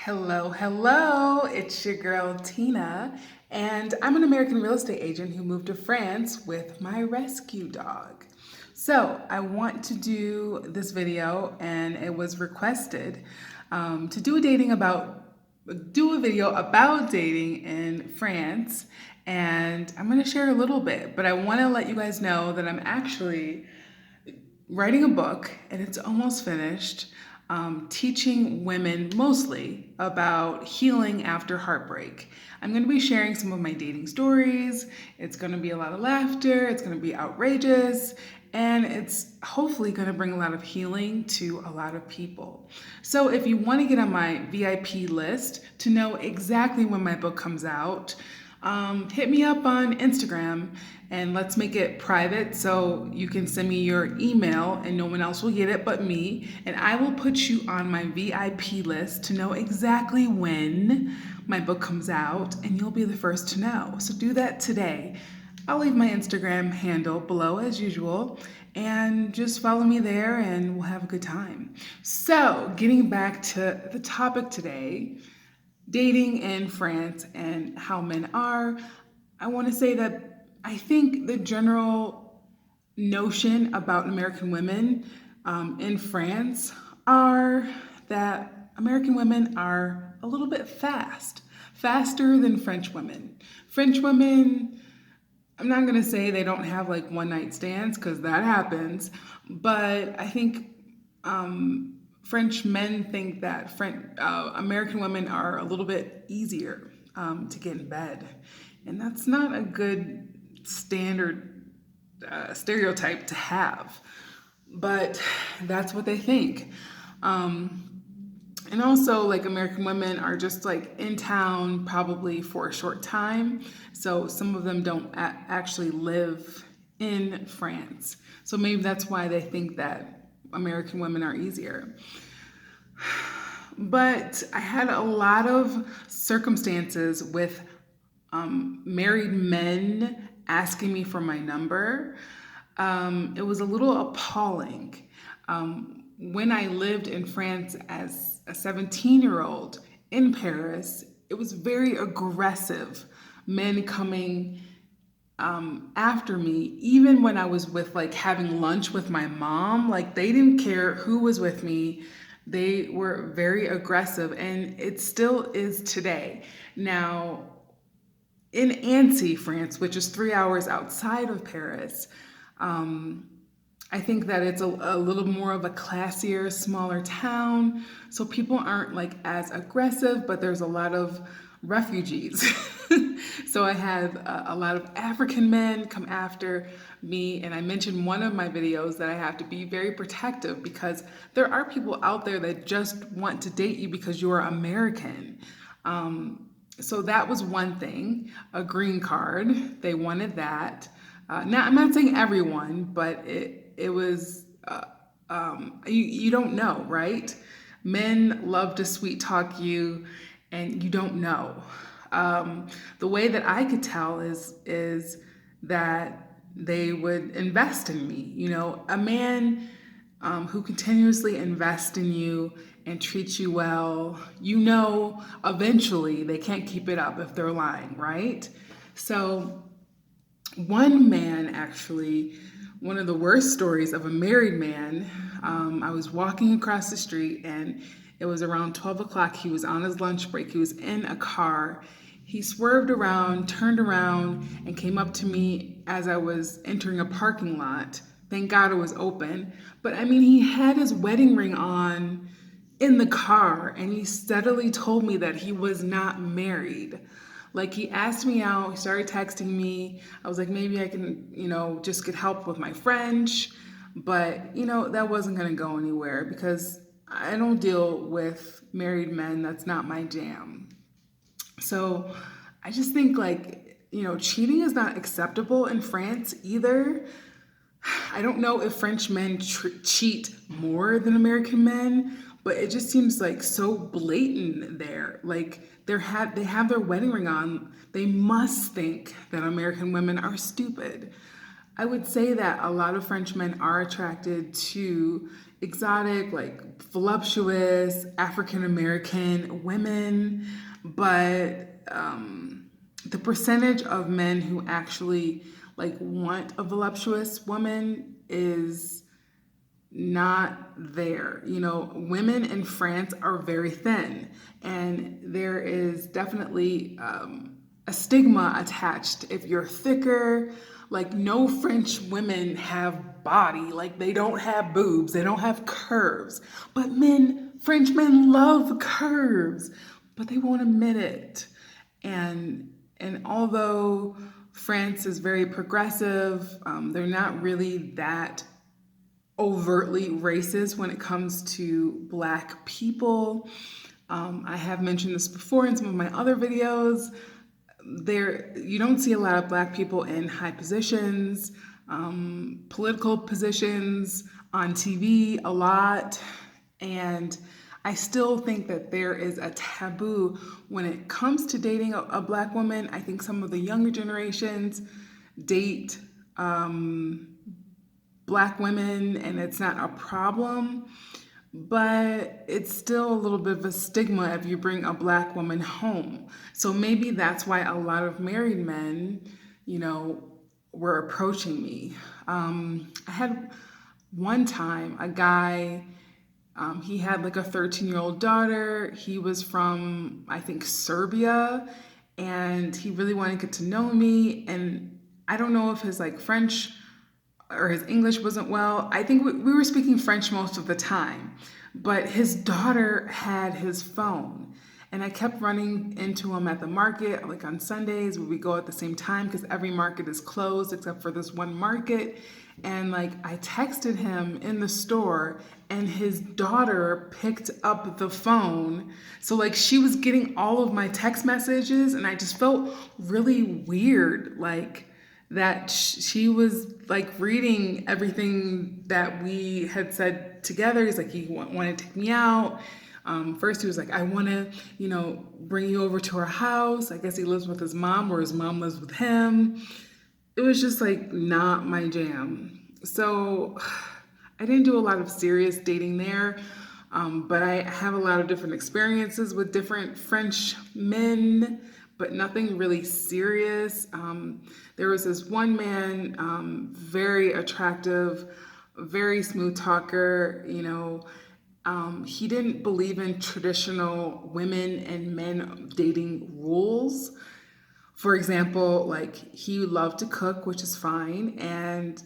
Hello, hello. It's your girl Tina, and I'm an American real estate agent who moved to France with my rescue dog. So, I want to do this video, and it was requested to do a video about dating in France, and I'm going to share a little bit, but I want to let you guys know that I'm actually writing a book, and it's almost finished, teaching women mostly about healing after heartbreak. I'm going to be sharing some of my dating stories. It's going to be a lot of laughter, it's going to be outrageous, and it's hopefully going to bring a lot of healing to a lot of people. So if you want to get on my VIP list to know exactly when my book comes out, hit me up on Instagram and let's make it private so you can send me your email and no one else will get it but me. And I will put you on my VIP list to know exactly when my book comes out and you'll be the first to know. So do that today. I'll leave my Instagram handle below as usual and just follow me there and we'll have a good time. So, getting back to the topic today, dating in France and how men are, I want to say that I think the general notion about American women in France are that American women are a little bit faster than French women. French women, I'm not going to say they don't have like one night stands because that happens, but I think French men think that American women are a little bit easier to get in bed. And that's not a good standard stereotype to have, but that's what they think. And also, like, American women are just like in town probably for a short time. So some of them don't actually live in France. So maybe that's why they think that American women are easier. But I had a lot of circumstances with married men asking me for my number. It was a little appalling. When I lived in France as a 17-year-old in Paris, it was very aggressive. Men coming after me, even when I was with like having lunch with my mom, like they didn't care who was with me. They were very aggressive, and it still is today. Now, in Annecy, France, which is 3 hours outside of Paris, I think that it's a little more of a classier, smaller town. So people aren't like as aggressive, but there's a lot of refugees. So I had a lot of African men come after me. And I mentioned one of my videos that I have to be very protective because there are people out there that just want to date you because you're American. So that was one thing, a green card. They wanted that. Now, I'm not saying everyone, but it was, you don't know, right? Men love to sweet talk you and you don't know. The way that I could tell is that they would invest in me. You know, a man who continuously invests in you and treats you well, you know, eventually they can't keep it up if they're lying, right? So one man actually, one of the worst stories of a married man, I was walking across the street and it was around 12 o'clock. He was on his lunch break. He was in a car. He swerved around, turned around, and came up to me as I was entering a parking lot. Thank God it was open. But I mean, he had his wedding ring on in the car, and he steadily told me that he was not married. Like, he asked me out, he started texting me. I was like, maybe I can, just get help with my French. But, that wasn't going to go anywhere because I don't deal with married men. That's not my jam. So I just think, like, cheating is not acceptable in France either. I don't know if French men cheat more than American men, but it just seems like so blatant there. Like, they have their wedding ring on. They must think that American women are stupid. I would say that a lot of French men are attracted to exotic, like voluptuous African American women, but the percentage of men who actually like want a voluptuous woman is not there. You know, women in France are very thin, and there is definitely a stigma attached if you're thicker. Like, no French women have body, like, they don't have boobs, they don't have curves. But French men love curves, but they won't admit it. And although France is very progressive, they're not really that overtly racist when it comes to Black people. I have mentioned this before in some of my other videos. You don't see a lot of Black people in high positions, political positions, on TV a lot. And I still think that there is a taboo when it comes to dating a Black woman. I think some of the younger generations date Black women and it's not a problem, but it's still a little bit of a stigma if you bring a Black woman home. So maybe that's why a lot of married men, you know, were approaching me. I had one time a guy, he had like a 13-year-old daughter. He was from, I think, Serbia, and he really wanted to get to know me. And I don't know if his like French or his English wasn't well. I think we were speaking French most of the time, but his daughter had his phone. And I kept running into him at the market, like on Sundays, where we go at the same time because every market is closed except for this one market. And like I texted him in the store and his daughter picked up the phone. So like she was getting all of my text messages and I just felt really weird. Like that she was like reading everything that we had said together. He's like, he wanted to take me out. First he was like, I want to, you know, bring you over to our house. I guess he lives with his mom or his mom lives with him. It was just like not my jam. So I didn't do a lot of serious dating there. But I have a lot of different experiences with different French men, but nothing really serious. There was this one man, very attractive, very smooth talker, you know. He didn't believe in traditional women and men dating rules. For example, like he loved to cook, which is fine, and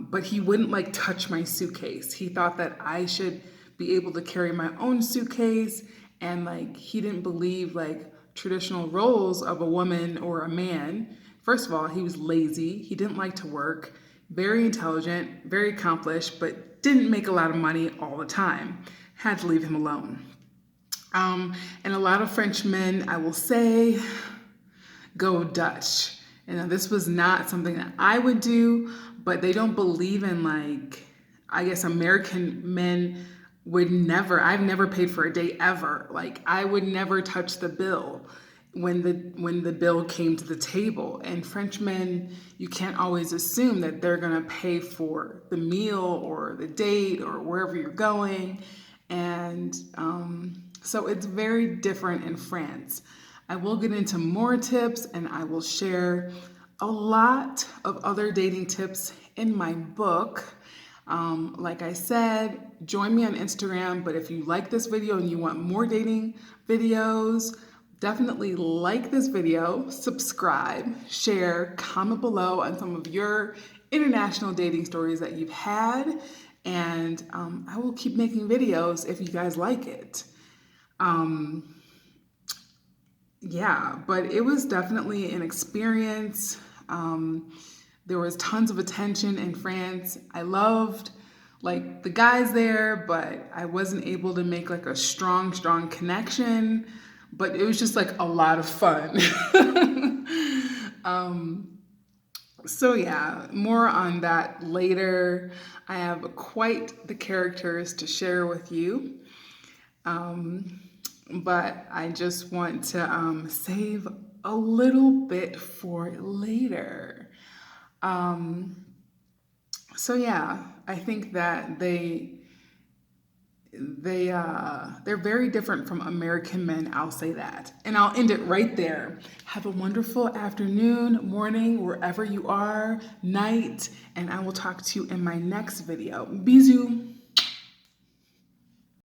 but he wouldn't like touch my suitcase. He thought that I should be able to carry my own suitcase, and like he didn't believe like traditional roles of a woman or a man. First of all, he was lazy. He didn't like to work. Very intelligent, very accomplished, but didn't make a lot of money all the time. Had to leave him alone. And a lot of French men, I will say, go Dutch. And this was not something that I would do, but they don't believe in like, I guess American men would never, I've never paid for a date ever. Like I would never touch the bill when the bill came to the table. And French men, you can't always assume that they're gonna pay for the meal or the date or wherever you're going. And so it's very different in France. I will get into more tips and I will share a lot of other dating tips in my book. Like I said, join me on Instagram, but if you like this video and you want more dating videos, definitely like this video, subscribe, share, comment below on some of your international dating stories that you've had, and I will keep making videos if you guys like it. Yeah, but it was definitely an experience. There was tons of attention in France. I loved like the guys there, but I wasn't able to make like a strong connection, but it was just like a lot of fun. So yeah, more on that later. I have quite the characters to share with you. But I just want to save a little bit for later. So yeah, I think that they're very different from American men, I'll say that. And I'll end it right there. Have a wonderful afternoon, morning, wherever you are, night, and I will talk to you in my next video. Bisous.